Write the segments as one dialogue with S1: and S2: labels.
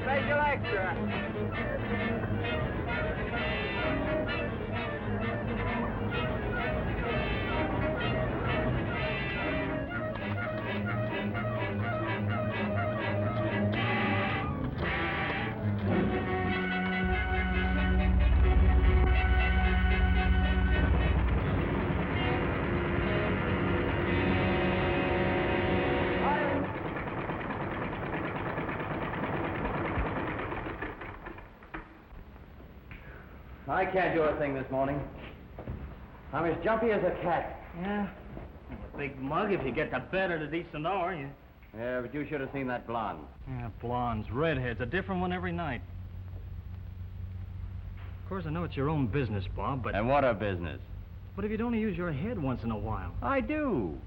S1: Special extra.
S2: I can't do a thing this morning. I'm as jumpy as a cat.
S3: Yeah? A big mug if you get to bed at a decent hour.
S2: Yeah, but you should have seen that blonde.
S3: Yeah, blondes, redheads, a different one every night. Of course, I know it's your own business, Bob, but...
S2: And what a business.
S3: But if you'd only use your head once in a while.
S2: I do.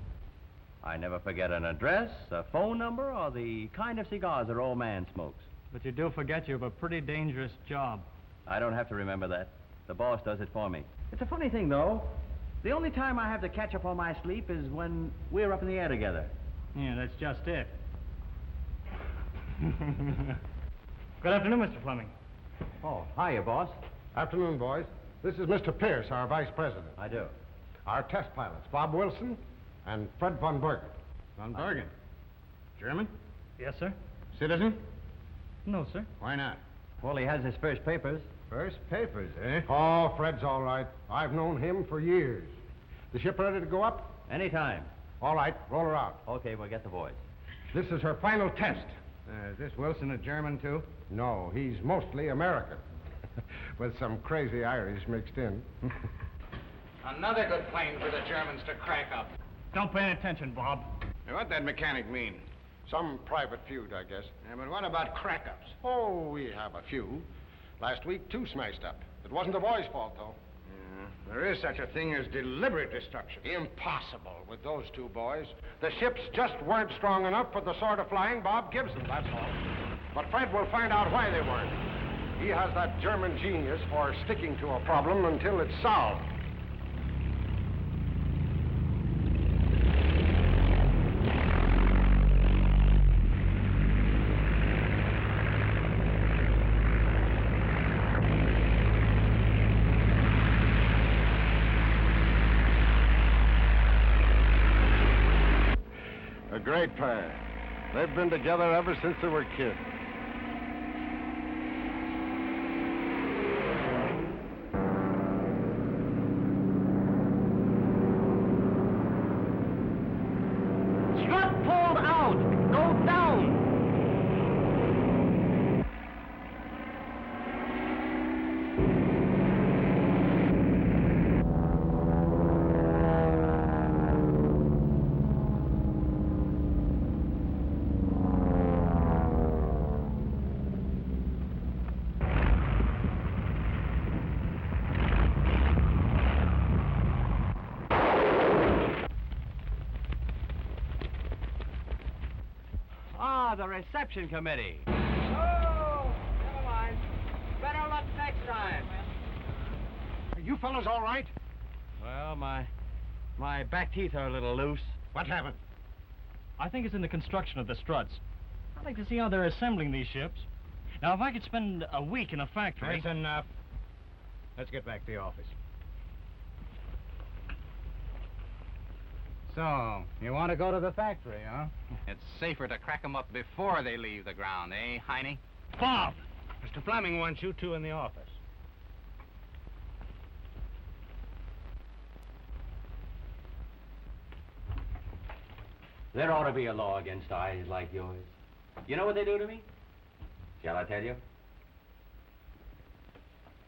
S2: I never forget an address, a phone number, or the kind of cigars an old man smokes.
S3: But you do forget you have a pretty dangerous job.
S2: I don't have to remember that. The boss does it for me. It's a funny thing, though. The only time I have to catch up on my sleep is when we're up in the air together.
S3: Yeah, that's just it. Good afternoon, Mr. Fleming.
S2: Oh, hiya, boss.
S4: Afternoon, boys. This is Mr. Pierce, our vice president.
S2: I do.
S4: Our test pilots, Bob Wilson and Fred von Bergen.
S5: Von Bergen? German?
S3: Yes, sir?
S5: Citizen?
S3: No, sir.
S5: Why not?
S2: Well, he has his first papers.
S5: First papers, eh?
S4: Oh, Fred's all right. I've known him for years. The ship ready to go up?
S2: Anytime.
S4: All right, roll her out.
S2: Okay, we'll get the boys.
S4: This is her final test.
S5: Is this Wilson a German, too?
S4: No, he's mostly American. With some crazy Irish mixed in.
S6: Another good plane for the Germans to crack up.
S3: Don't pay any attention, Bob.
S5: Hey, what'd that mechanic mean?
S4: Some private feud, I guess.
S5: Yeah, but what about crack-ups?
S4: Oh, we have a few. Last week, 2 smashed up. It wasn't the boys' fault, though.
S5: Yeah, there is such a thing as deliberate destruction.
S4: Impossible with those 2 boys. The ships just weren't strong enough for the sort of flying Bob gives them, that's all. But Fred will find out why they weren't. He has that German genius for sticking to a problem until it's solved. A great pair. They've been together ever since they were kids.
S3: Strut pulled out! Go down!
S2: Ah, the reception committee.
S1: Oh, never mind. Better luck next time.
S4: Are you fellas all right?
S2: Well, my back teeth are a little loose.
S4: What happened?
S3: I think it's in the construction of the struts. I'd like to see how they're assembling these ships. Now, if I could spend a week in a factory...
S5: That's enough. Let's get back to the office. So, you want to go to the factory, huh?
S6: It's safer to crack 'em up before they leave the ground, eh, Heine?
S3: Bob!
S5: Mr. Fleming wants you two in the office.
S2: There ought to be a law against eyes like yours. You know what they do to me? Shall I tell you?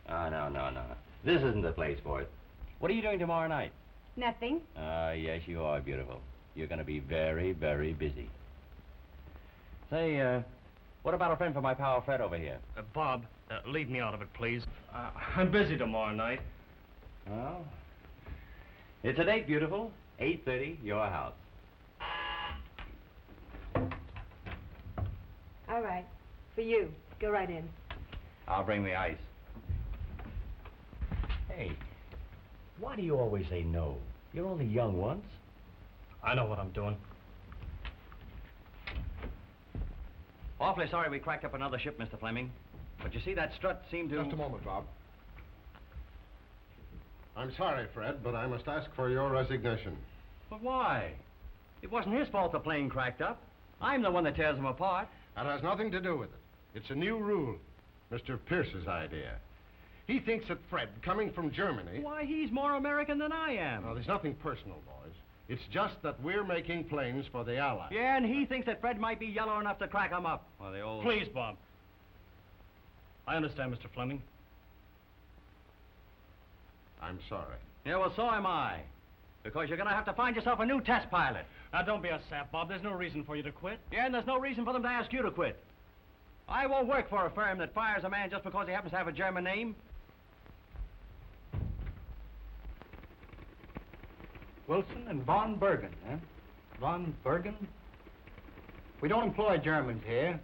S2: Oh, no. This isn't the place for it. What are you doing tomorrow night?
S7: Nothing.
S2: Yes, you are, beautiful. You're going to be very, very busy. Say, what about a friend for my pal Fred over here?
S3: Bob, leave me out of it, please. I'm busy tomorrow night.
S2: Well, it's a date, beautiful. 8:30, your house.
S7: All right. For you. Go right in.
S2: I'll bring the ice. Hey, why do you always say no? You're only young once.
S3: I know what I'm doing.
S2: Awfully sorry we cracked up another ship, Mr. Fleming. But you see, that strut seemed to...
S4: Just a moment, Bob. I'm sorry, Fred, but I must ask for your resignation.
S2: But why? It wasn't his fault the plane cracked up. I'm the one that tears them apart.
S4: That has nothing to do with it. It's a new rule. Mr. Pierce's idea. He thinks that Fred, coming from Germany...
S2: Why, he's more American than I am.
S4: Now, there's nothing personal, boys. It's just that we're making planes for the Allies.
S2: Yeah, and he thinks that Fred might be yellow enough to crack them up. Well, the old...
S3: Please, Bob. I understand, Mr. Fleming.
S4: I'm sorry.
S2: Yeah, well, so am I. Because you're going to have to find yourself a new test pilot.
S3: Now, don't be a sap, Bob. There's no reason for you to quit.
S2: Yeah, and there's no reason for them to ask you to quit. I won't work for a firm that fires a man just because he happens to have a German name.
S5: Wilson and von Bergen, huh? Von Bergen? We don't employ Germans here.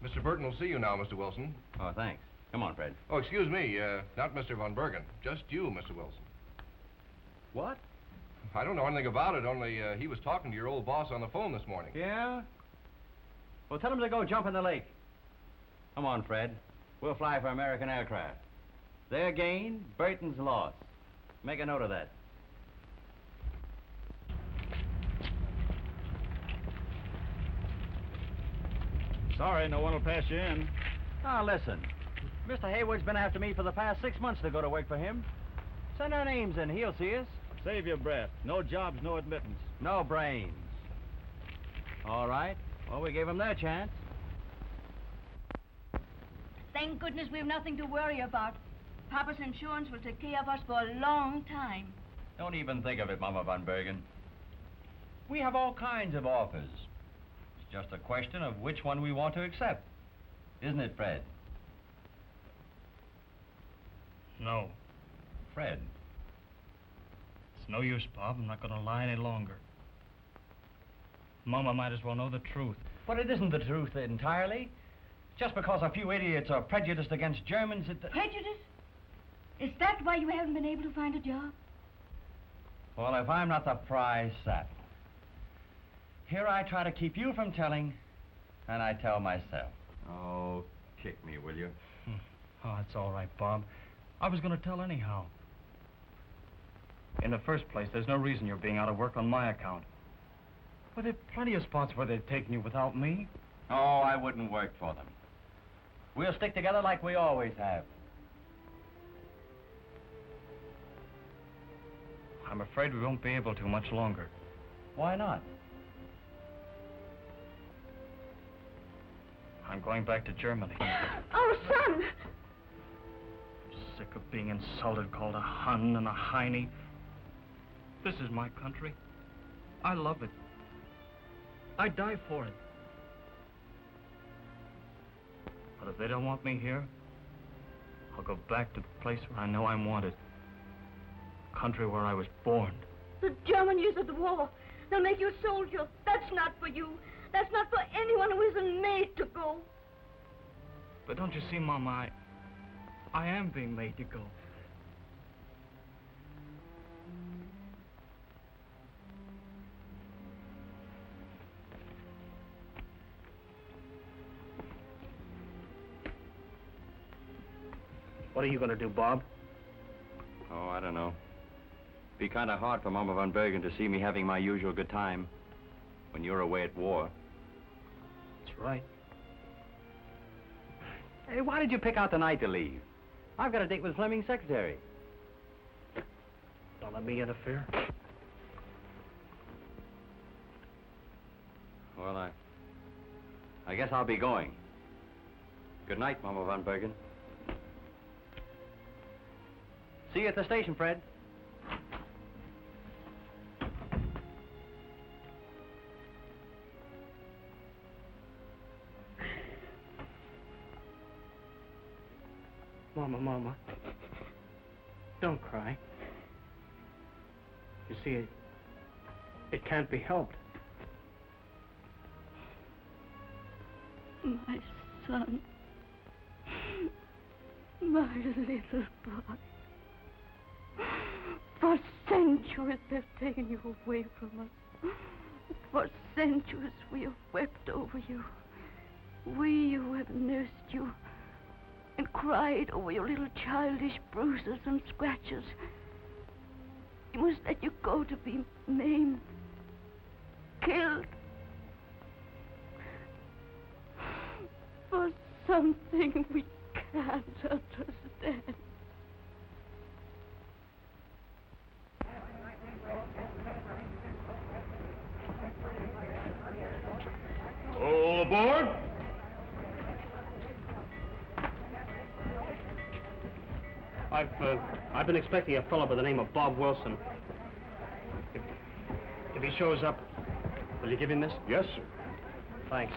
S8: Mr. Burton will see you now, Mr. Wilson.
S2: Oh, thanks. Come on, Fred.
S8: Oh, excuse me, not Mr. Von Bergen. Just you, Mr. Wilson.
S2: What?
S8: I don't know anything about it, only he was talking to your old boss on the phone this morning.
S2: Yeah? Well, tell him to go jump in the lake. Come on, Fred. We'll fly for American aircraft. Their gain, Burton's loss. Make a note of that.
S3: Sorry, no one will pass you in.
S2: Now, listen. Mr. Hayward's been after me for the past 6 months to go to work for him. Send our names in. He'll see us.
S3: Save your breath. No jobs, no admittance.
S2: No brains. All right. Well, we gave them their chance.
S7: Thank goodness we've nothing to worry about. Papa's insurance will take care of us for a long time.
S2: Don't even think of it, Mama Von Bergen. We have all kinds of offers. It's just a question of which one we want to accept. Isn't it, Fred?
S3: No.
S2: Fred.
S3: It's no use, Bob. I'm not going to lie any longer. Mama might as well know the truth.
S2: But it isn't the truth entirely. Just because a few idiots are prejudiced against Germans,
S7: Prejudice? Is that why you haven't been able to find a job?
S2: Well, if I'm not the prize sap, here I try to keep you from telling, and I tell myself. Oh, kick me, will you?
S3: Oh, that's all right, Bob. I was going to tell anyhow. In the first place, there's no reason you're being out of work on my account. But there are plenty of spots where they've taken you without me.
S2: Oh, I wouldn't work for them. We'll stick together like we always have.
S3: I'm afraid we won't be able to much longer.
S2: Why not?
S3: I'm going back to Germany.
S7: Oh, son!
S3: Sick of being insulted, called a Hun and a Heine. This is my country. I love it. I'd die for it. But if they don't want me here, I'll go back to the place where I know I'm wanted. Country where I was born.
S7: The German years of the war. They'll make you a soldier. That's not for you. That's not for anyone who isn't made to go.
S3: But don't you see, Mama, I am being made to go. What are you going to do, Bob?
S2: Oh, I don't know. Be kind of hard for Mama von Bergen to see me having my usual good time when you're away at war.
S3: That's right.
S2: Hey, why did you pick out the night to leave? I've got a date with Fleming's secretary.
S3: Don't let me interfere.
S2: Well, I guess I'll be going. Good night, Mama von Bergen. See you at the station, Fred.
S3: Mama, don't cry. You see, it can't be helped.
S7: My son. My little boy. For centuries they've taken you away from us. For centuries we have wept over you. We who have nursed you and cried over your little childish bruises and scratches. We must let you go to be maimed, killed. For something we can't understand.
S8: All aboard!
S3: I've been expecting a fellow by the name of Bob Wilson. If he shows up, will you give him this?
S8: Yes, sir.
S3: Thanks.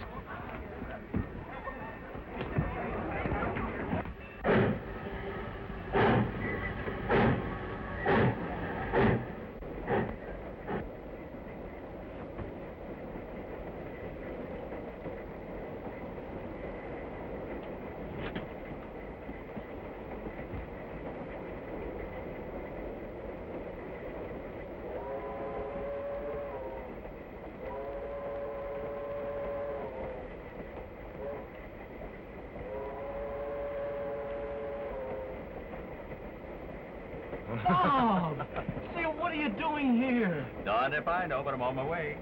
S5: Bob! Say, what are you doing here?
S2: Darned if I know, but I'm on my way.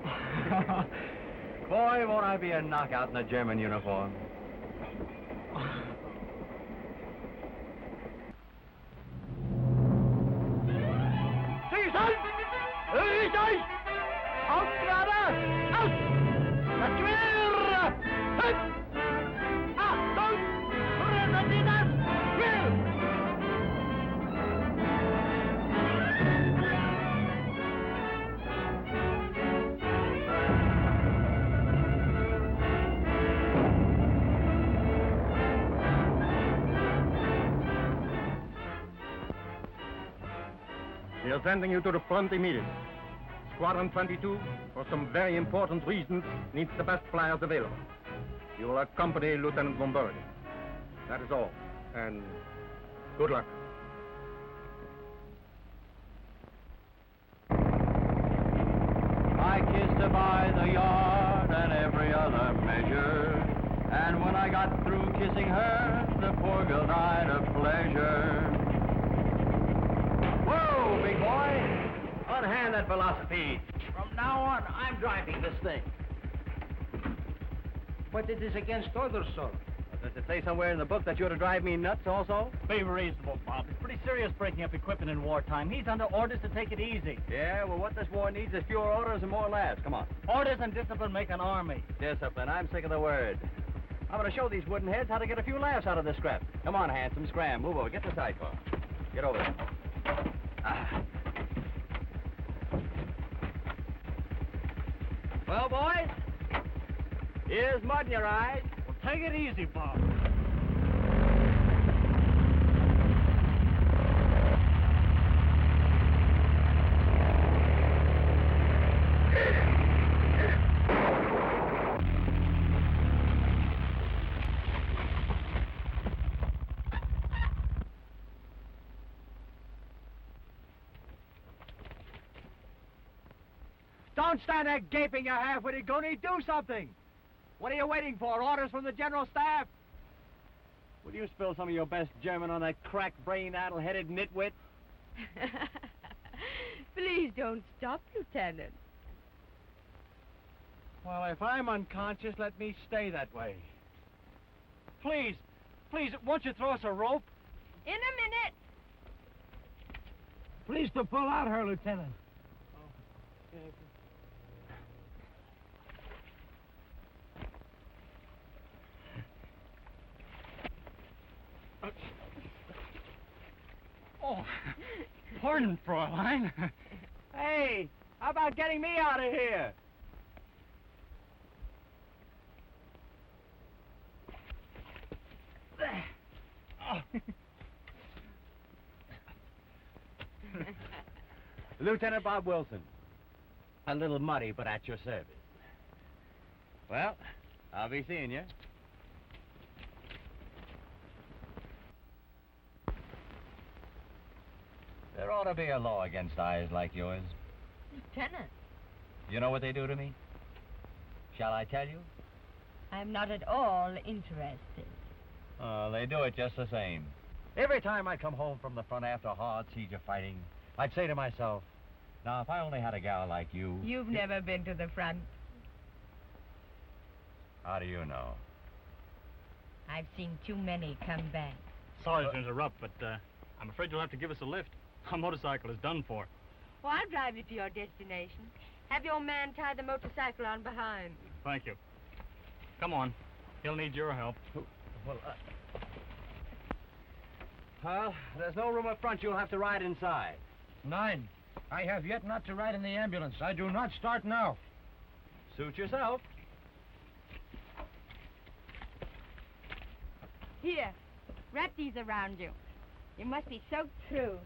S2: Boy, won't I be a knockout in a German uniform.
S4: We are sending you to the front immediately. Squadron 22, for some very important reasons, needs the best flyers available. You will accompany Lieutenant von Bergen. That is all. And good luck.
S2: I kissed her by the yard and every other measure. And when I got through kissing her, the poor girl died of pleasure. Whoa, big boy! Unhand that velocipede. From now on, I'm driving this thing.
S3: But it is against orders, sir.
S2: Does it say somewhere in the book that you're to drive me nuts also?
S5: Be reasonable, Bob. It's pretty serious breaking up equipment in wartime. He's under orders to take it easy.
S2: Yeah, well, what this war needs is fewer orders and more laughs. Come on.
S5: Orders and discipline make an army.
S2: Discipline. I'm sick of the word. I'm going to show these wooden heads how to get a few laughs out of this scrap. Come on, handsome. Scram. Move over. Get the sidecar. Get over there. Ah. Well, boys, here's mud in your eyes.
S5: Well, take it easy, Bob.
S6: Don't stand there gaping your half-witted goony. Do something. What are you waiting for? Orders from the General Staff?
S2: Will you spill some of your best German on that crack-brained, addle-headed nitwit?
S7: Please don't stop, Lieutenant.
S2: Well, if I'm unconscious, let me stay that way. Please, won't you throw us a rope?
S7: In a minute.
S5: Please to pull out her, Lieutenant.
S2: Oh, pardon, Fräulein. Hey, how about getting me out of here? Lieutenant Bob Wilson. A little muddy, but at your service. Well, I'll be seeing you. There ought to be a law against eyes like yours.
S7: Lieutenant,
S2: You know what they do to me? Shall I tell you?
S7: I'm not at all interested.
S2: Oh, they do it just the same. Every time I come home from the front after a hard siege of fighting, I'd say to myself, now, if I only had a gal like you...
S7: You've never been to the front.
S2: How do you know?
S7: I've seen too many come back.
S3: Sorry to interrupt, but I'm afraid you'll have to give us a lift. Our motorcycle is done for.
S7: Well, I'll drive you to your destination. Have your man tie the motorcycle on behind.
S3: Thank you. Come on. He'll need your help.
S2: Well, there's no room up front. You'll have to ride inside.
S5: 9. I have yet not to ride in the ambulance. I do not start now.
S2: Suit yourself.
S7: Here, wrap these around you. You must be soaked through.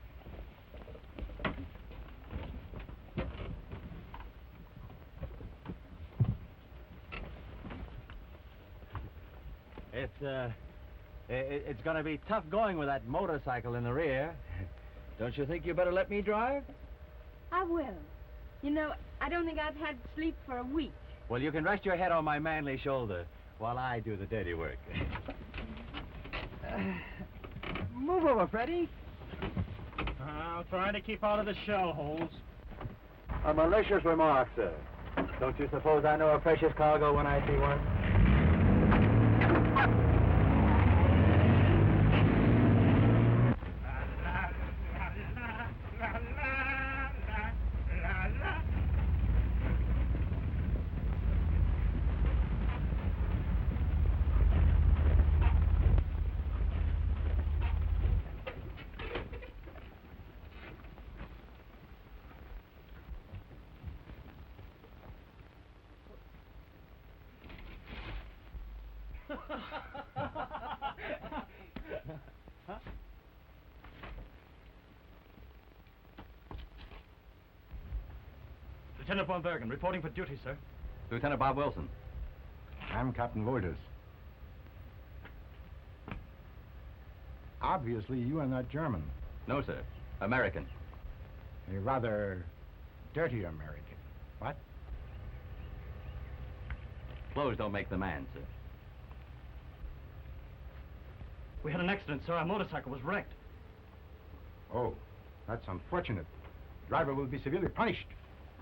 S2: It's going to be tough going with that motorcycle in the rear. Don't you think you better let me drive?
S7: I will. You know, I don't think I've had sleep for a week.
S2: Well, you can rest your head on my manly shoulder while I do the dirty work. Move over, Freddie.
S3: I'll try to keep out of the shell holes.
S2: A malicious remark, sir. Don't you suppose I know a precious cargo when I see one?
S3: Lieutenant von Bergen, reporting for duty, sir.
S2: Lieutenant Bob Wilson.
S5: I'm Captain Wolders. Obviously, you are not German.
S2: No, sir. American.
S5: A rather dirty American. What?
S2: Clothes don't make the man, sir.
S3: We had an accident, sir. Our motorcycle was wrecked.
S5: Oh, that's unfortunate. Driver will be severely punished.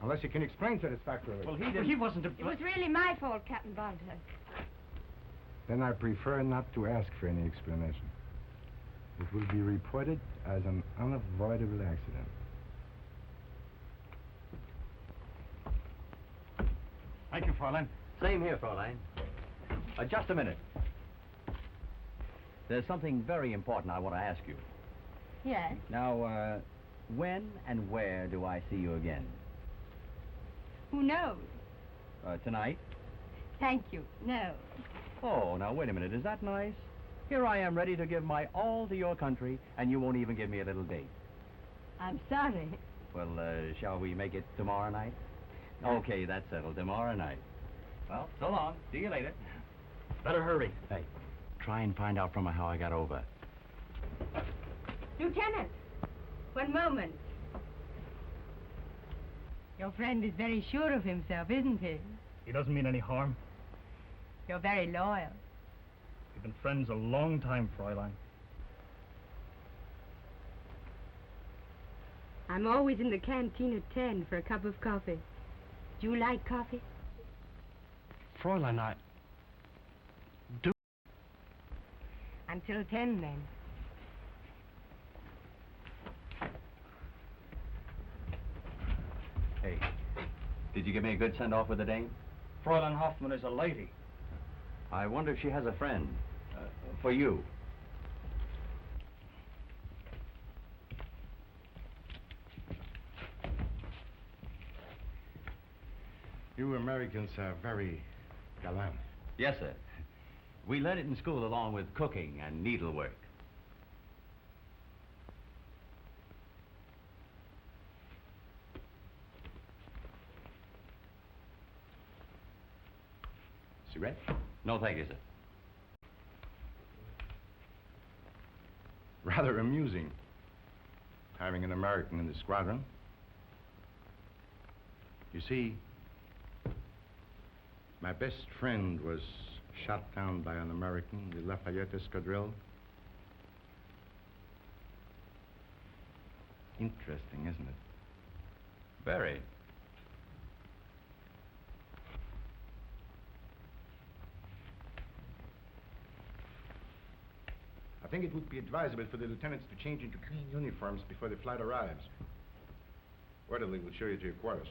S5: Unless you can explain satisfactorily.
S3: Well, he wasn't a...
S7: It was really my fault, Captain Bonter.
S5: Then I prefer not to ask for any explanation. It will be reported as an unavoidable accident.
S3: Thank you, Fräulein.
S2: Same here, Fräulein. Just a minute. There's something very important I want to ask you.
S7: Yes?
S2: Now, when and where do I see you again?
S7: Who knows?
S2: Tonight?
S7: Thank you. No.
S2: Oh, now, wait a minute. Is that nice? Here I am ready to give my all to your country, and you won't even give me a little date.
S7: I'm sorry.
S2: Well, shall we make it tomorrow night? Okay, that's settled. Tomorrow night. Well, so long. See you later.
S3: Better hurry.
S2: Hey, try and find out from her how I got over.
S7: Lieutenant, one moment. Your friend is very sure of himself, isn't he?
S3: He doesn't mean any harm.
S7: You're very loyal.
S3: been friends a long time, Fräulein.
S9: I'm always in the canteen at 10 for a cup of coffee. Do you like coffee?
S3: Fräulein, I... do...
S9: Until 10, then.
S2: Hey, did you give me a good send-off with the dame?
S3: Fräulein Hoffman is a lady.
S2: I wonder if she has a friend. For you.
S5: You Americans are very gallant.
S2: Yes, sir. We learned it in school along with cooking and needlework. Cigarette? No, thank you, sir.
S5: Rather amusing, having an American in the squadron. You see, my best friend was shot down by an American, the Lafayette Escadrille. Interesting, isn't it?
S2: Very.
S5: I think it would be advisable for the lieutenants to change into clean uniforms before the flight arrives. Orderly will show you to your quarters.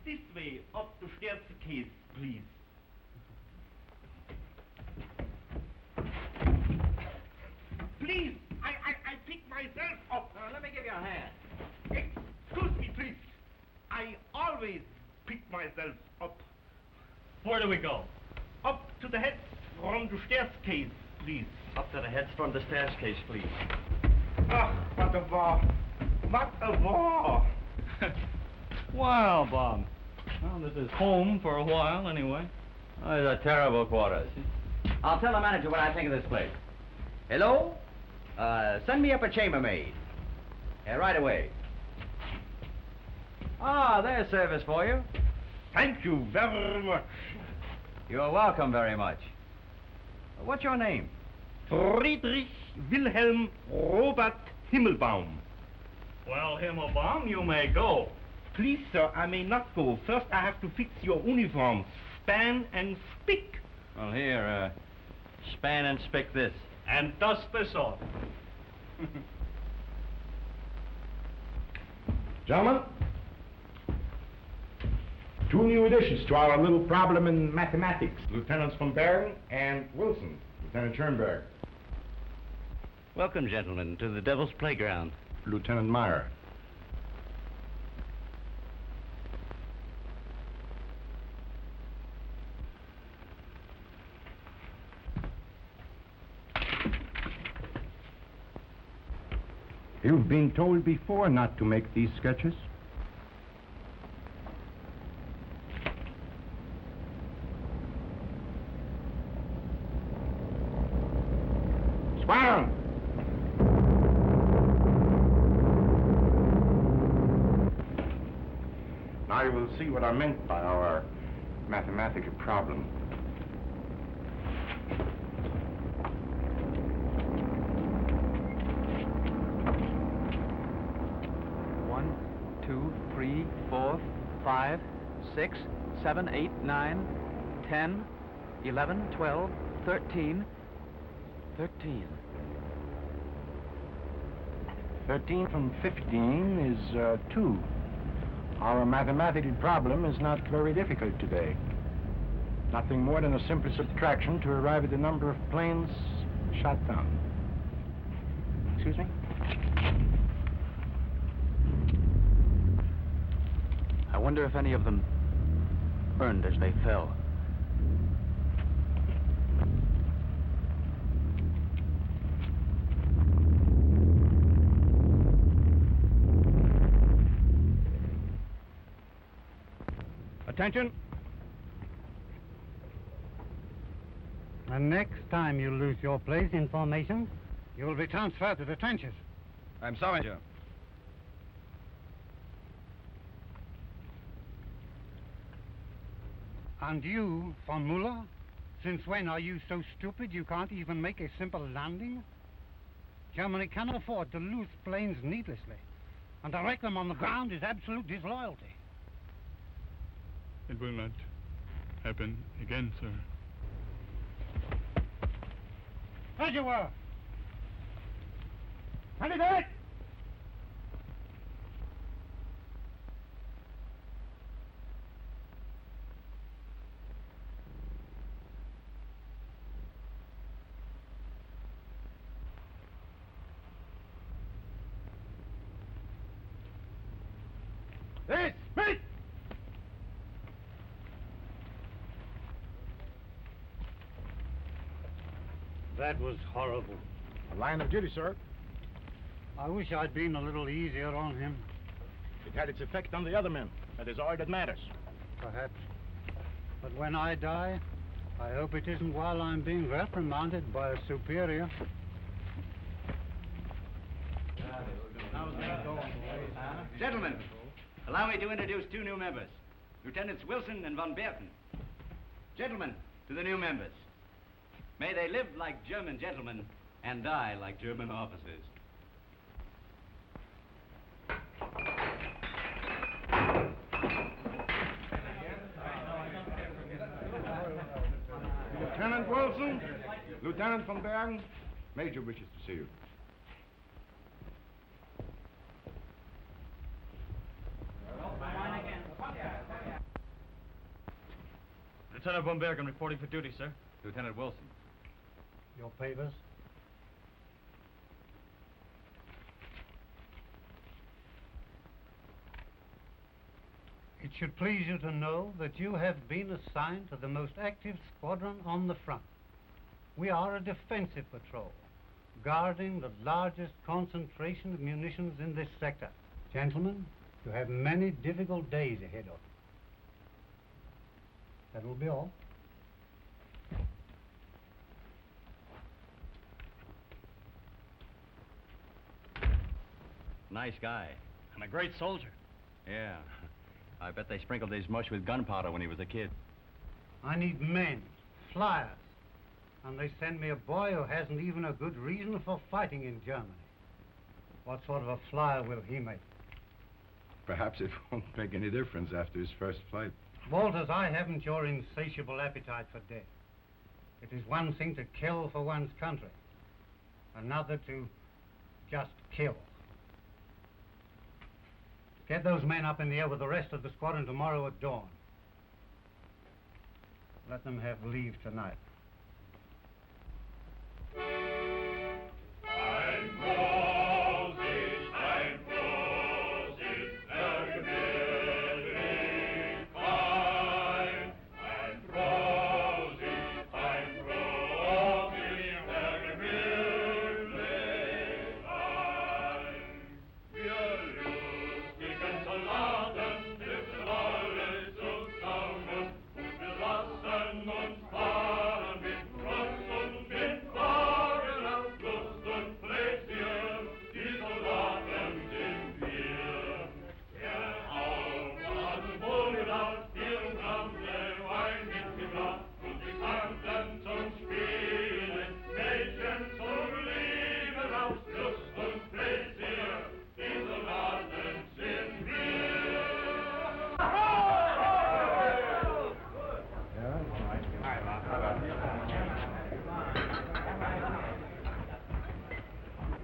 S3: This way, up the stairs case, please. Please, I pick myself up.
S2: Let me give you a hand.
S3: Excuse me, please. I always pick myself up. Where do we go? Up to the heads from the staircase, please.
S2: Up to the heads from the staircase, please.
S3: Ah, what a war. What a war. Well, Bob. Well, this is home for a while, anyway.
S2: Oh, these are terrible quarters. I'll tell the manager what I think of this place. Hello? Send me up a chambermaid. Right away. Ah, there's service for you.
S3: Thank you very much.
S2: You're welcome very much. What's your name?
S3: Friedrich Wilhelm Robert Himmelbaum. Well, Himmelbaum, you may go. Please, sir, I may not go. First, I have to fix your uniforms. Span and spick.
S2: Well, here, span and spick this.
S3: And dust this off.
S4: Gentlemen, 2 new additions to our little problem in mathematics. Lieutenants von Bern and Wilson. Lieutenant Schoenberg.
S10: Welcome, gentlemen, to the Devil's Playground.
S5: Lieutenant Meyer. You've been told before not to make these sketches. Squadron! Now you will see what I meant by our mathematical problem.
S11: One, 2, 3, 4, 5, 6, 7, 8, 9, 10, 11, 12, 13, 13.
S5: 13 from 15 is 2. Our mathematical problem is not very difficult today. Nothing more than a simple subtraction to arrive at the number of planes shot down. Excuse me?
S11: I wonder if any of them burned as they fell.
S12: Attention. The next time you lose your place in formation, you will be transferred to the trenches.
S8: I'm sorry, sir.
S12: And you, von Muller? Since when are you so stupid you can't even make a simple landing? Germany cannot afford to lose planes needlessly. And to wreck them on the ground is absolute disloyalty.
S13: It will not happen again, sir.
S12: As you were. Ready, Derek?
S5: Hey, Smith!
S12: That was horrible.
S5: A line of duty, sir.
S12: I wish I'd been a little easier on him.
S5: It had its effect on the other men. That is all that matters.
S12: Perhaps. But when I die, I hope it isn't while I'm being reprimanded by a superior.
S10: Gentlemen, allow me to introduce two new members, Lieutenants Wilson and von Berten. Gentlemen, to the new members. May they live like German gentlemen and die like German officers.
S4: Lieutenant Wilson, Lieutenant von Bergen, Major wishes to see you.
S2: Lieutenant von Bergen reporting for duty, sir. Lieutenant Wilson.
S12: Your papers? It should please you to know that you have been assigned to the most active squadron on the front. We are a defensive patrol, guarding the largest concentration of munitions in this sector. Gentlemen, you have many difficult days ahead of you. That will be all.
S2: Nice guy.
S11: And a great soldier.
S2: Yeah. I bet they sprinkled his mush with gunpowder when he was a kid.
S12: I need men, flyers. And they send me a boy who hasn't even a good reason for fighting in Germany. What sort of a flyer will he make?
S4: Perhaps it won't make any difference after his first flight.
S12: Walters, I haven't your insatiable appetite for death. It is one thing to kill for one's country, another to just kill. Get those men up in the air with the rest of the squadron tomorrow at dawn. Let them have leave tonight.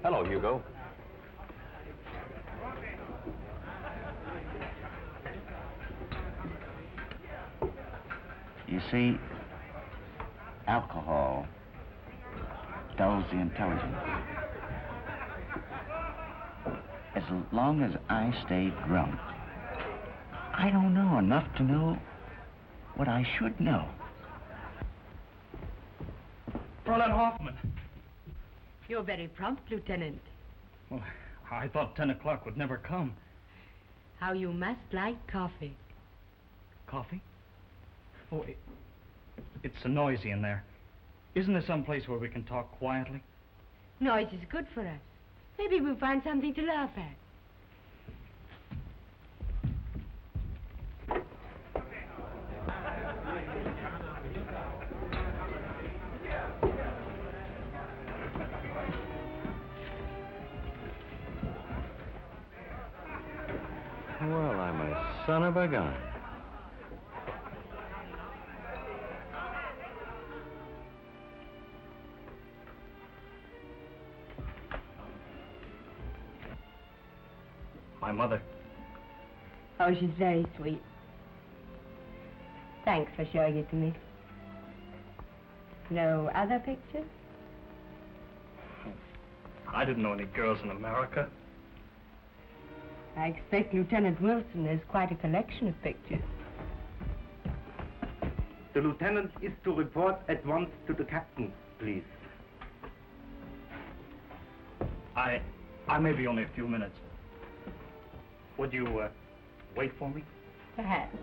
S2: Hello, Hugo.
S11: You see, alcohol dulls the intelligence. As long as I stay drunk, I don't know enough to know what I should know.
S3: Fräulein Hoffman.
S9: You're very prompt, Lieutenant.
S3: Well, I thought 10 o'clock would never come.
S9: How you must like coffee.
S3: Coffee? Oh, it's so noisy in there. Isn't there some place where we can talk quietly?
S9: Noise is good for us. Maybe we'll find something to laugh at.
S2: son of a gun.
S3: My mother.
S9: Oh, she's very sweet. Thanks for showing it to me. No other pictures?
S3: I didn't know any girls in America.
S9: I expect Lieutenant Wilson has quite a collection of pictures.
S3: The lieutenant is to report at once to the captain, please. I may be only a few minutes. Would you wait for me?
S9: Perhaps.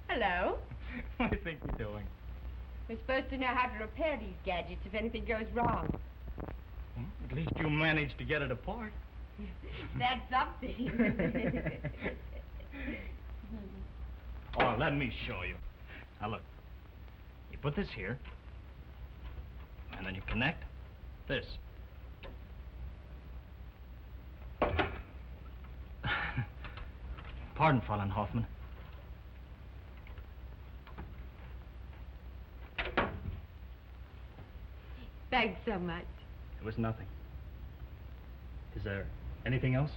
S14: Hello.
S3: What do you think you're doing?
S14: We're supposed to know how to repair these gadgets if anything goes wrong.
S3: At least you managed to get it apart.
S14: That's something.
S3: Oh, let me show you. Now look, you put this here, and then you connect this. Pardon, Fräulein Hoffman.
S9: Thanks so much.
S3: It was nothing. Is there anything else?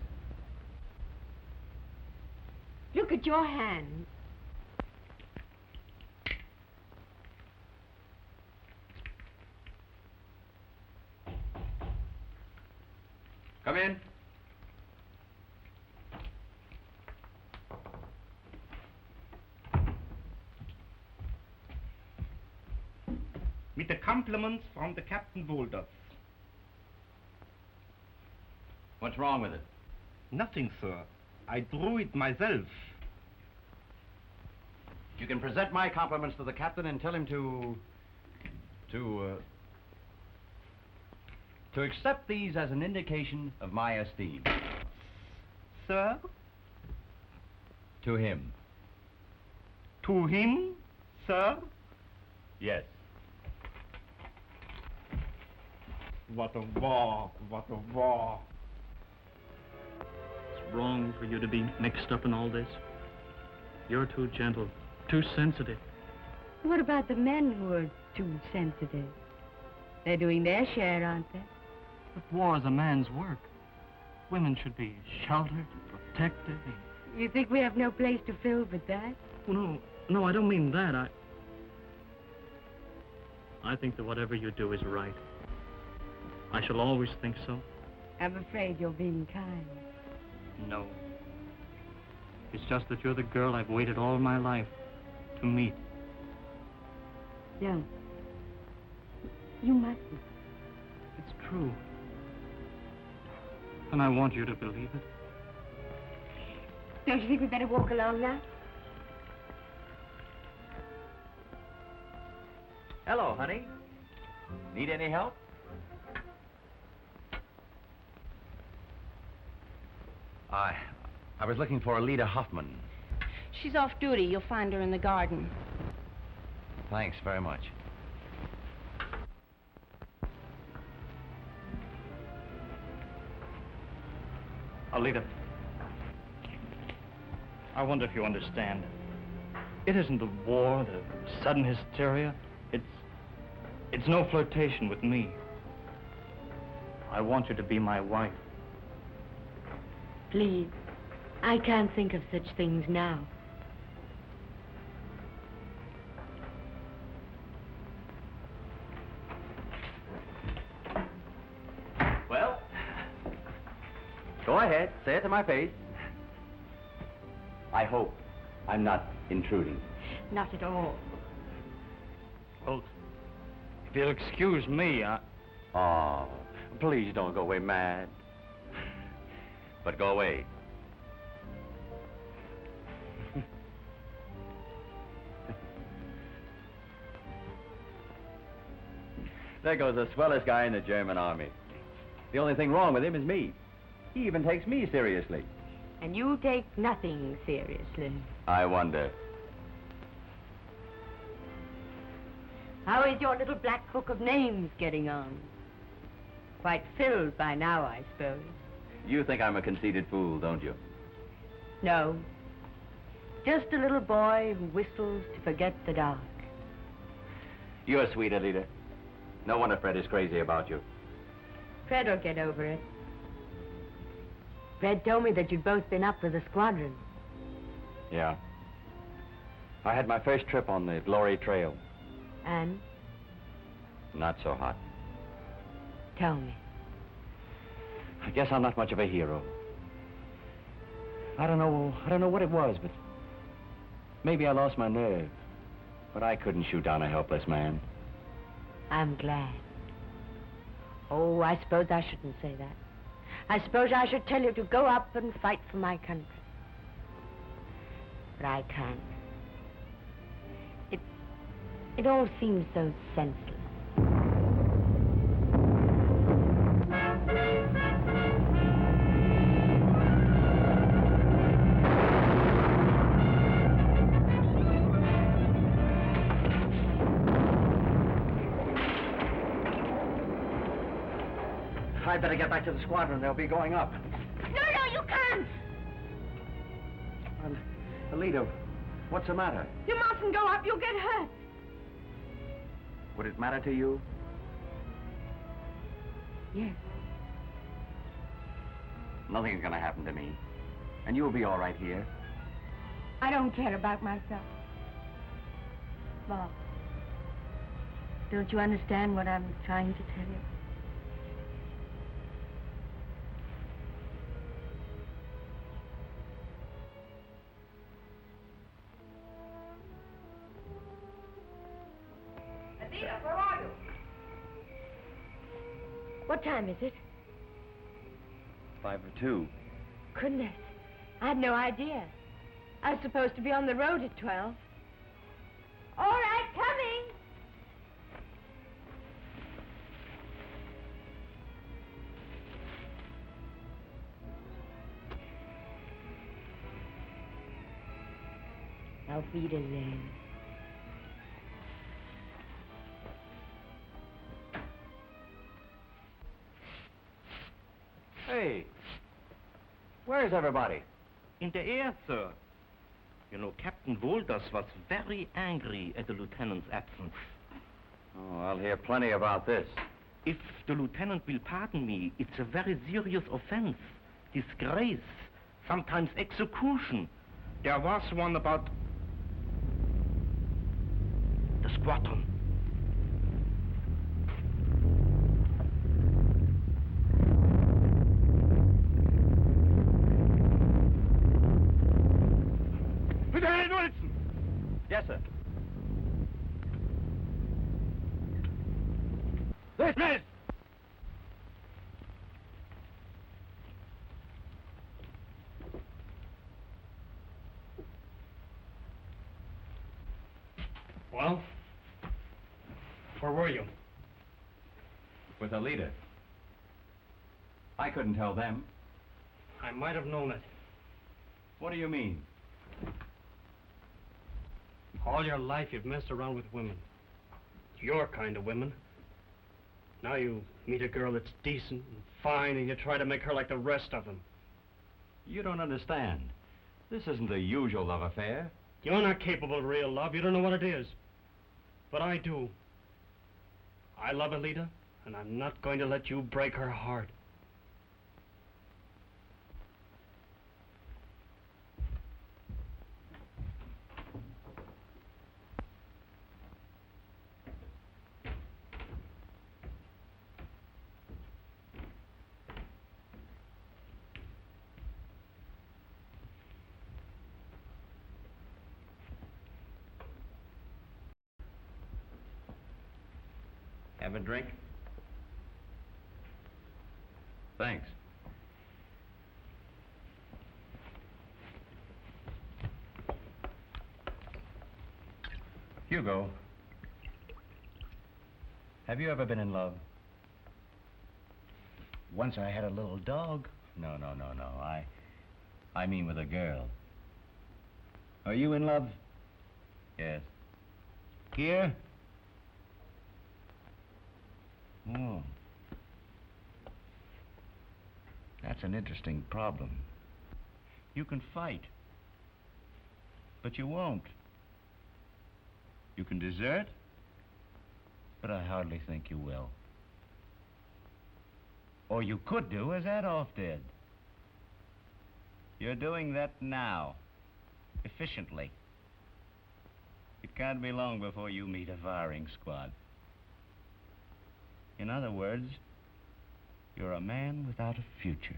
S9: Look at your hands.
S2: Come in.
S3: With the compliments from the Captain Woldorf.
S2: What's wrong with it?
S3: Nothing, sir. I drew it myself.
S2: You can present my compliments to the captain and tell him to accept these as an indication of my esteem.
S3: Sir?
S2: To him.
S3: To him, sir?
S2: Yes.
S3: What a war, what a war.
S13: It's wrong for you to be mixed up in all this. You're too gentle, too sensitive.
S9: What about the men who are too sensitive? They're doing their share, aren't they?
S13: But war is a man's work. Women should be sheltered, protected.
S9: You think we have no place to fill but that?
S13: No, I don't mean that. I think that whatever you do is right. I shall always think so.
S9: I'm afraid you're being kind.
S13: No. It's just that you're the girl I've waited all my life to meet.
S9: No. You mustn't.
S13: It's true. And I want you to believe it.
S9: Don't you think we'd better walk along now?
S2: Hello, honey. Need any help? I was looking for Alida Hoffman.
S14: She's off duty. You'll find her in the garden.
S2: Thanks very much.
S3: Alida, I wonder if you understand. It isn't the war, the sudden hysteria. It's no flirtation with me. I want you to be my wife.
S9: Please. I can't think of such things now.
S2: Well, go ahead. Say it to my face. I hope I'm not intruding.
S14: Not at all.
S3: Well, if you'll excuse me,
S2: Oh, please don't go away mad. But go away. There goes the swellest guy in the German army. The only thing wrong with him is me. He even takes me seriously.
S9: And you take nothing seriously.
S2: I wonder.
S9: How is your little black book of names getting on? Quite filled by now, I suppose.
S2: You think I'm a conceited fool, don't you?
S9: No. Just a little boy who whistles to forget the dark.
S2: You're sweet, Alida. No wonder Fred is crazy about you.
S9: Fred will get over it. Fred told me that you'd both been up with the squadron.
S2: Yeah. I had my first trip on the Glory Trail.
S9: And?
S2: Not so hot.
S9: Tell me.
S2: I guess I'm not much of a hero. I don't know what it was, but maybe I lost my nerve. But I couldn't shoot down a helpless man.
S9: I'm glad. Oh, I suppose I shouldn't say that. I suppose I should tell you to go up and fight for my country. But I can't. It all seems so senseless.
S2: I'd better get back to the squadron. They'll be going up.
S7: No, you can't.
S2: Alida, what's the matter?
S7: You mustn't go up. You'll get hurt.
S2: Would it matter to you?
S9: Yes.
S2: Nothing's gonna happen to me. And you'll be all right here.
S14: I don't care about myself.
S9: Bob, don't you understand what I'm trying to tell you?
S14: Adina, where are you?
S9: What time is it?
S2: 5 or 2.
S9: Goodness, I had no idea. I was supposed to be on the road at 12.
S14: All right, coming.
S9: Auf Wiedersehen.
S2: Hey, where's everybody?
S3: In the air, sir. You know, Captain Wolders was very angry at the lieutenant's absence.
S2: Oh, I'll hear plenty about this.
S3: If the lieutenant will pardon me, it's a very serious offense. Disgrace, sometimes execution. There was one about the squadron.
S2: Lieutenant Wilson! Yes, sir. Dismiss!
S13: Well, where were you?
S2: With the leader. I couldn't tell them.
S13: I might have known it.
S2: What do you mean?
S13: All your life you've messed around with women. Your kind of women. Now you meet a girl that's decent and fine and you try to make her like the rest of them.
S2: You don't understand. This isn't the usual love affair.
S13: You're not capable of real love. You don't know what it is. But I do. I love Alida, and I'm not going to let you break her heart.
S2: Have a drink? Thanks. Hugo, have you ever been in love?
S5: Once I had a little dog.
S2: No. I mean with a girl. Are you in love? Yes. Here? Oh. That's an interesting problem. You can fight, but you won't. You can desert, but I hardly think you will. Or you could do as Adolf did. You're doing that now, efficiently. It can't be long before you meet a firing squad. In other words, you're a man without a future.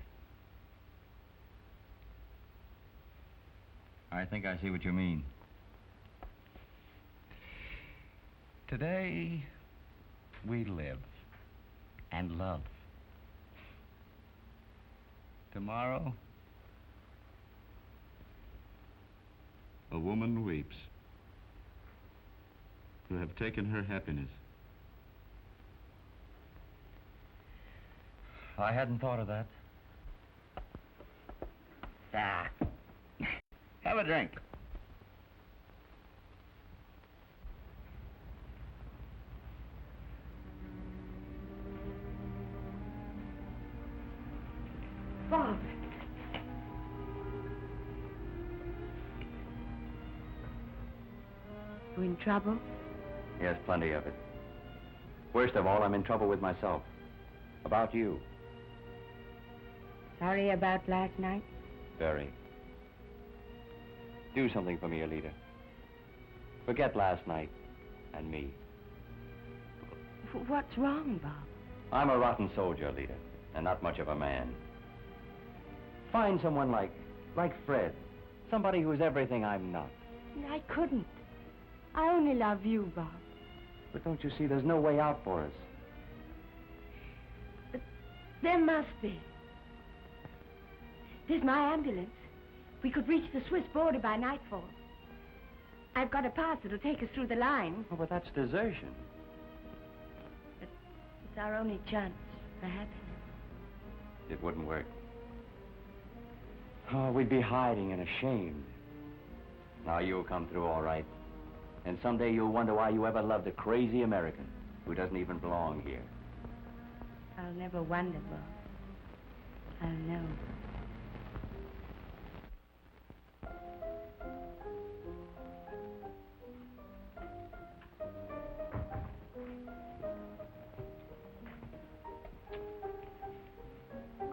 S2: I think I see what you mean. Today, we live and love. Tomorrow, a woman weeps to have taken her happiness. I hadn't thought of that. Ah. Have a drink.
S9: Bob. You in trouble?
S2: Yes, plenty of it. Worst of all, I'm in trouble with myself. About you.
S9: Sorry about last night?
S2: Very. Do something for me, Alida. Forget last night and me.
S9: What's wrong, Bob?
S2: I'm a rotten soldier, Alida, and not much of a man. Find someone like Fred. Somebody who's everything I'm not.
S9: I couldn't. I only love you, Bob.
S2: But don't you see, there's no way out for us.
S9: But there must be. There's my ambulance. We could reach the Swiss border by nightfall. I've got a pass that'll take us through the line.
S2: Oh, but that's desertion.
S9: But it's our only chance for happiness.
S2: It wouldn't work. Oh, we'd be hiding and ashamed. Now you'll come through all right. And someday you'll wonder why you ever loved a crazy American who doesn't even belong here.
S9: I'll never wonder, Bob. I'll know.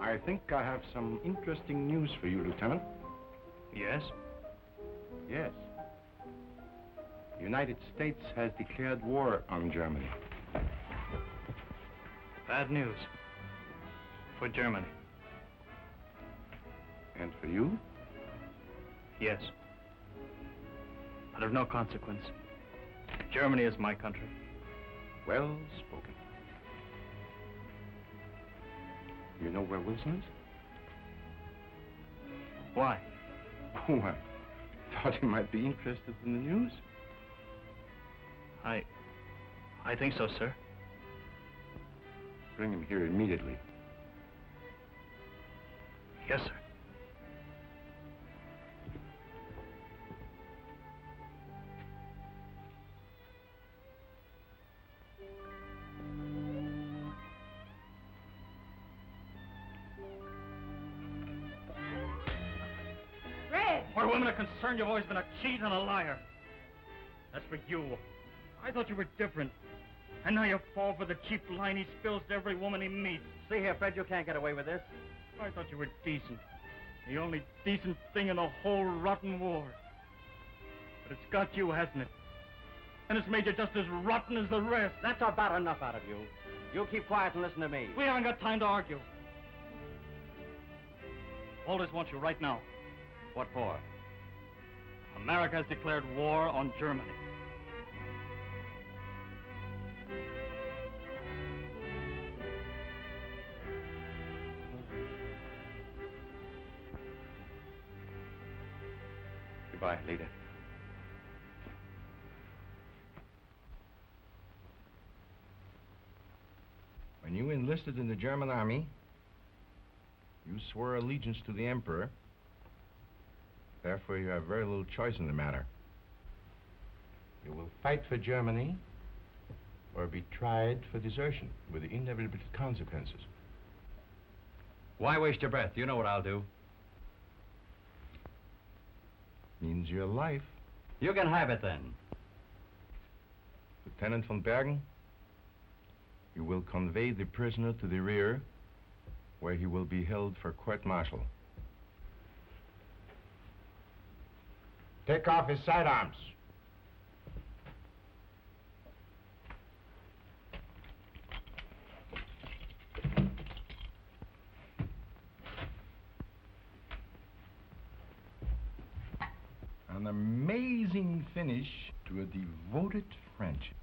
S5: I think I have some interesting news for you, Lieutenant.
S13: Yes?
S5: Yes. The United States has declared war on Germany.
S13: Bad news. For Germany.
S5: And for you?
S13: Yes. But of no consequence. Germany is my country.
S5: Well spoken. You know where Wilson is?
S13: Why?
S5: Oh, I thought you might be interested in the news.
S13: I think so, sir.
S5: Bring him here immediately.
S13: Yes, sir.
S14: Fred!
S13: Where women are concerned, you've always been a cheat and a liar. As for you, I thought you were different. And now you fall for the cheap line he spills to every woman he meets.
S2: See here, Fred, you can't get away with this.
S13: I thought you were decent. The only decent thing in the whole rotten war. But it's got you, hasn't it? And it's made you just as rotten as the rest.
S2: That's about enough out of you. You keep quiet and listen to me.
S13: We haven't got time to argue. Aldous wants you right now.
S2: What for?
S13: America has declared war on Germany.
S2: Goodbye, Lita.
S5: When you enlisted in the German army, You swore allegiance to the Emperor. Therefore, you have very little choice in the matter. You will fight for Germany or be tried for desertion with the inevitable consequences.
S10: Why waste your breath? You know what I'll do.
S5: Means your life.
S10: You can have it then.
S5: Lieutenant von Bergen, you will convey the prisoner to the rear, where he will be held for court-martial. Take off his sidearms. An amazing finish to a devoted friendship.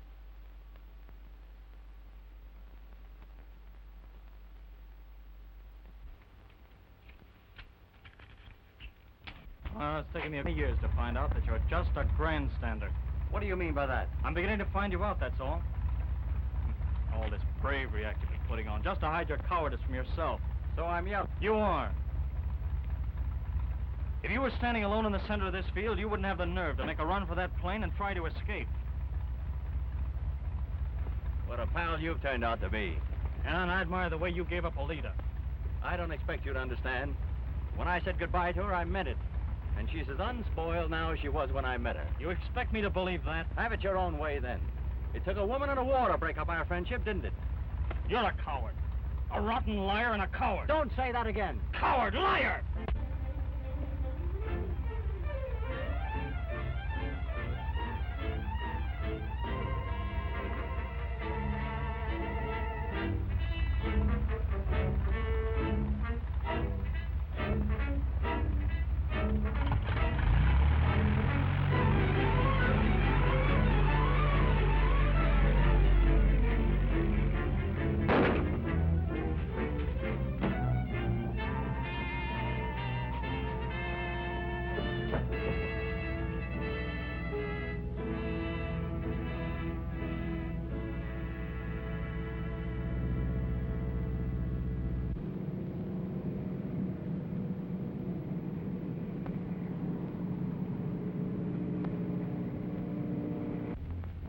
S13: It's taken me years to find out that you're just a grandstander.
S10: What do you mean by that?
S13: I'm beginning to find you out, that's all. All this bravery act you've been putting on, just to hide your cowardice from yourself.
S10: So I'm yelling.
S13: You are. If you were standing alone in the center of this field, you wouldn't have the nerve to make a run for that plane and try to escape.
S10: What a pal you've turned out to be.
S13: And I admire the way you gave up Alida.
S10: I don't expect you to understand. When I said goodbye to her, I meant it. And she's as unspoiled now as she was when I met her.
S13: You expect me to believe that?
S10: Have it your own way, then. It took a woman and a war to break up our friendship, didn't it?
S13: You're a coward. A rotten liar and a coward.
S10: Don't say that again.
S13: Coward, liar!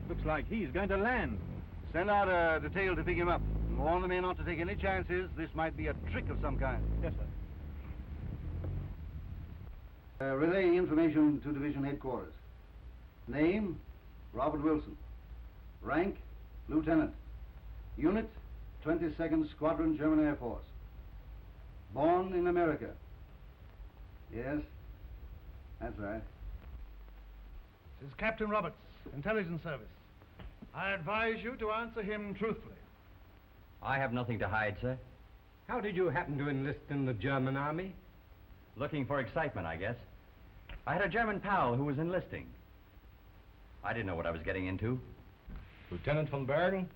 S15: Looks like he's going to land. Send out a detail to pick him up. Warn the men not to take any chances. This might be a trick of some kind.
S12: Yes, sir.
S15: Relaying information to Division Headquarters. Name, Robert Wilson. Rank, Lieutenant. Unit, 22nd Squadron, German Air Force. Born in America. Yes, that's right.
S16: This is Captain Roberts, Intelligence Service. I advise you to answer him truthfully.
S10: I have nothing to hide, sir.
S17: How did you happen to enlist in the German army?
S10: Looking for excitement, I guess. I had a German pal who was enlisting. I didn't know what I was getting into.
S5: Lieutenant von Bergen,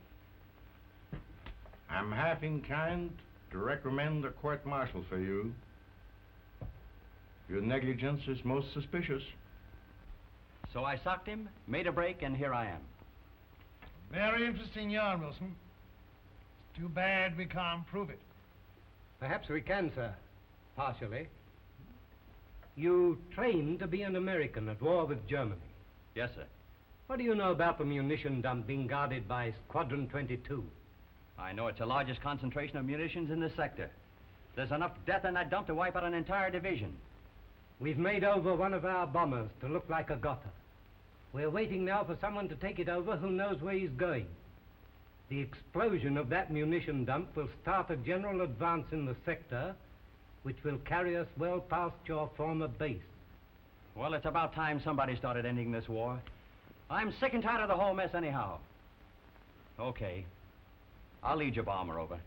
S5: I'm half inclined to recommend a court-martial for you. Your negligence is most suspicious.
S10: So I socked him, made a break, and here I am.
S16: Very interesting yarn, Wilson. It's too bad we can't prove it.
S17: Perhaps we can, sir. Partially. You trained to be an American at war with Germany.
S10: Yes, sir.
S17: What do you know about the munition dump being guarded by Squadron 22?
S10: I know it's the largest concentration of munitions in this sector. There's enough death in that dump to wipe out an entire division.
S17: We've made over one of our bombers to look like a Gotha. We're waiting now for someone to take it over who knows where he's going. The explosion of that munition dump will start a general advance in the sector, which will carry us well past your former base.
S10: Well, it's about time somebody started ending this war. I'm sick and tired of the whole mess anyhow. Okay. I'll lead your bomber over.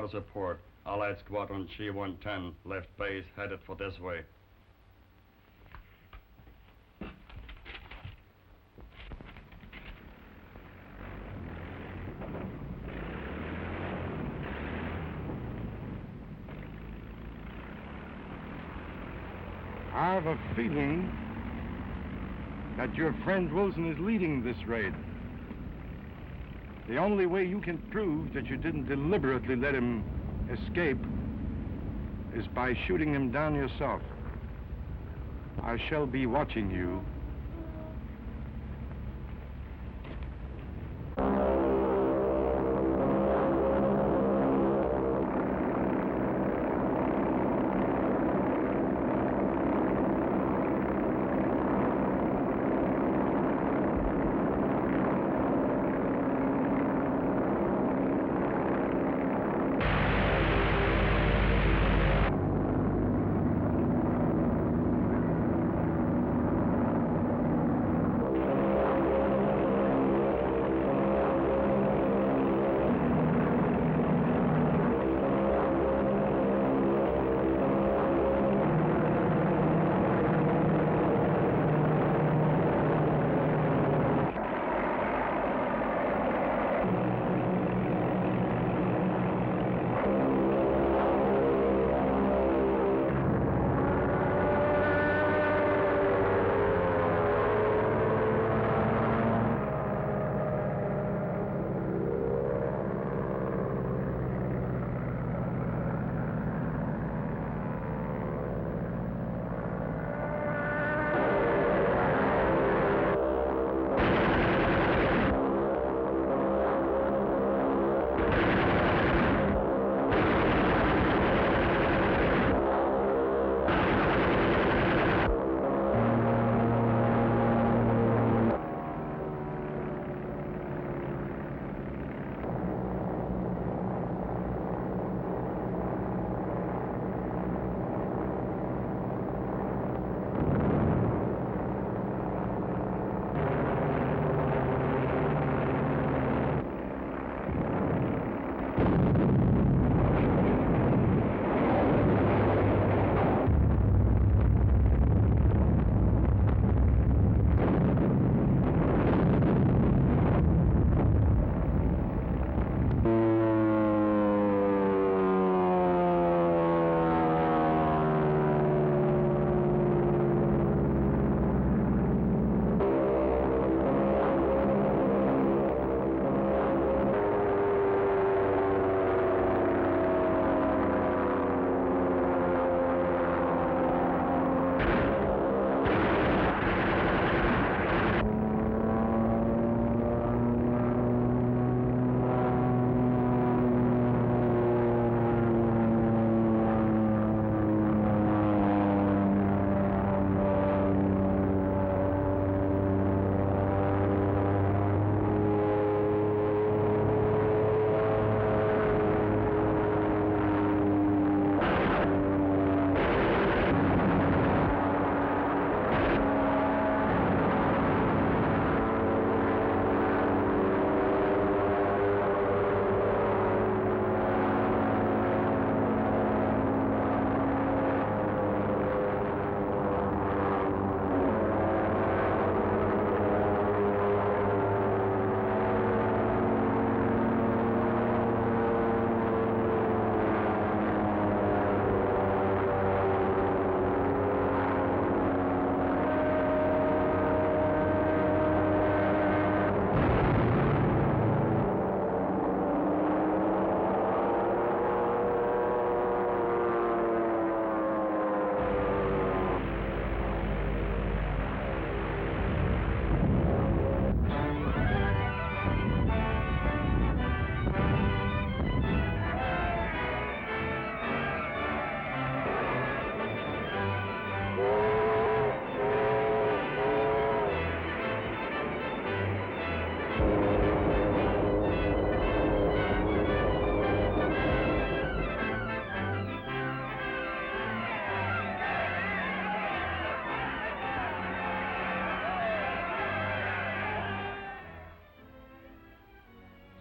S18: out of support. Allied Squadron G-110, left base, headed for this way.
S5: I have a feeling that your friend Wilson is leading this raid. The only way you can prove that you didn't deliberately let him escape is by shooting him down yourself. I shall be watching you.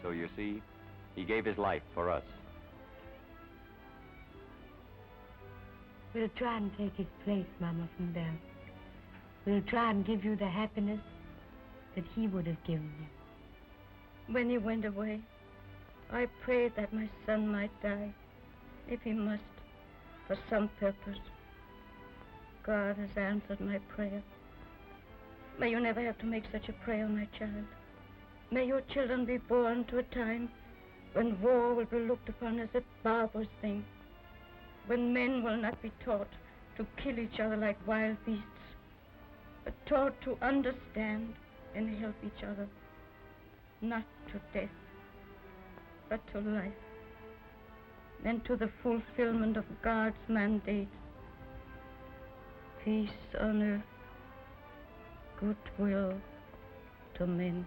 S19: So you see, he gave his life for us.
S9: We'll try and take his place, Mama, from Belle. We'll try and give you the happiness that he would have given you.
S7: When he went away, I prayed that my son might die, if he must, for some purpose. God has answered my prayer. May you never have to make such a prayer, my child. May your children be born to a time when war will be looked upon as a barbarous thing, when men will not be taught to kill each other like wild beasts, but taught to understand and help each other, not to death, but to life, and to the fulfillment of God's mandate. Peace on earth, goodwill to men.